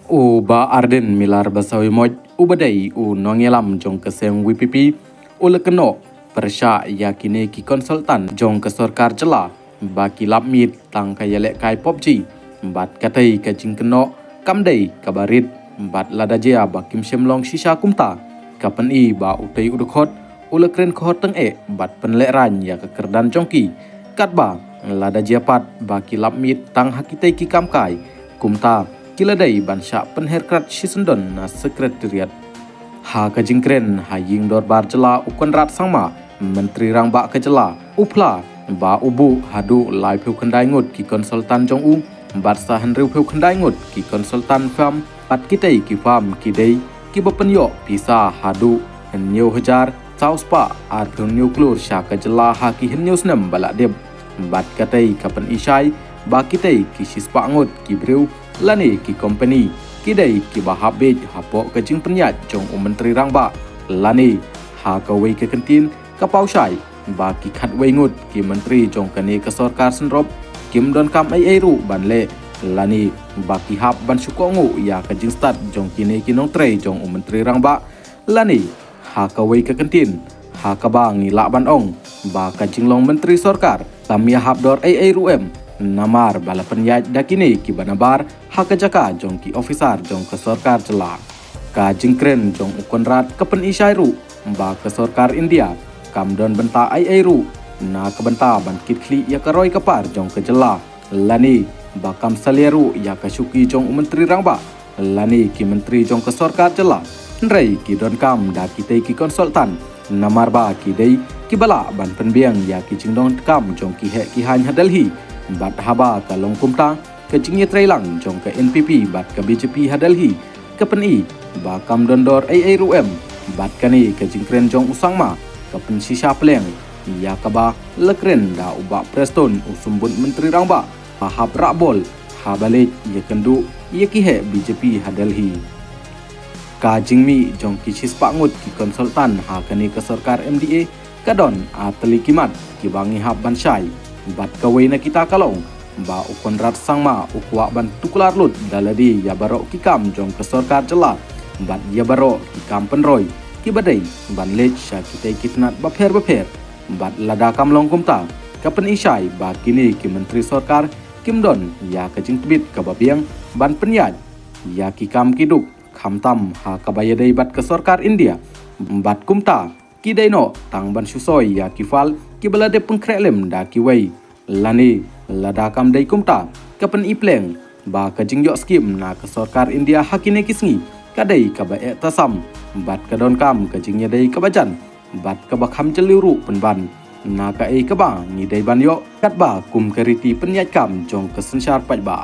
Ba Arden milar basawi moj ubadai nongelam jong keseng WPP ulekeno persya yakine ki konsultan jong ke sorkar jela baki lapmit tang kayalek kai popji bat katai ka jingkeno kamdai kabarit bat ladajia bakim semlong sisa kumta kapan I ba utai udukot ulekren kohot teng bat penlek ran ya kekerdan jongki katba ladajia pat baki lapmit tang hakitai ki kamkai kumta kiladai bansa penherkrat sisendon na sekretariat ha kajingkren ha ying dorbar jela ukonrat sangma menteri rangba ke jela upla ba ubu hadu lai pheu khandai ngut ki konsultan jong u bat sa hanriu pheu khandai ngut ki konsultan farm pat kitai ki farm ki dei ki bapenyo pisa hadu new hajar sauspa ar pheu new klur sha ke jela ha ki news nam balak deb bat katai kapan isai ba kitai ki sispa ngut ki breu lani ki company kidai ki bahab bej hapok ke jing penyat jong menteri rangba lani ha ka wei ke kentin ka pausai ba ki khat wei ngut ki menteri jong kane ka sarkar senrop kim don kam ai ru banle lani ba ki hab ban sukongu ya ka jing start jong kine ki nong trei jong menteri rangba lani ha ka wei ke kentin ha ka ba ngi la ban ong ba ka jing long menteri sarkar tam ya hab dor ai ru em namar bala penyat dakini ki banabar hakajaka jong ki officer jong ke sarkar jela ka jingkren jong ukonrat kapen isairu ba ke sarkar India kamdon benta ai ru na ke benta ban kitli ya karoi kapar jong ke jela lani ba kam saleru ya ka syuki jong menteri rangba lani ki menteri jong ke sarkar jela nrei ki don kam da kitei ki konsultan namar ba ki dei ki bala ban penbiang ya ki jingdong kam jong ki he ki han hadalhi bat haba ka longkumta ke jingye trailang jong ke NPP bat ke BJP hadalhi ke peni ba kam dondor ARUM bat kani ke jingkren jong usangma ke pensisa pleng ya ka ba lekren da uba preston usumbut menteri rangba hab rakbol habalik ye kendu ye ki he BJP hadalhi ka jingmi jong ki sispa ngut ki konsultan ha kani ke sarkar MDA kadon ateli kimat ki bangi hab bansai bat kawai na kita kalong ba ukonrat sangma ukwa ban tukular lut daladi ya barok kikam jong ke sarkar jela bat ya barok kikam penroy ki badai ban lech sha kitai kitnat bapher bat lada kam long kumta kapen isai ba kini ki menteri sarkar kimdon ya ke jingtbit ka babiang ban penyat ya kikam kiduk khamtam ha kabayadai bat ke sarkar India bat kumta kidai no tang ban susoi ya kifal ki balade pengkrelem da ki wei lani lada kam dai kumta kapen ipleng ba ka jingyok skim na ka sarkar India hakine kisngi kadai ka ba tasam bat ka don kam ka jingnya dai ka bajan bat ka ba kham cheliru penban na ka ka ba ni dai ban yo kat ba kum kariti penyat kam jong ka sensar paj ba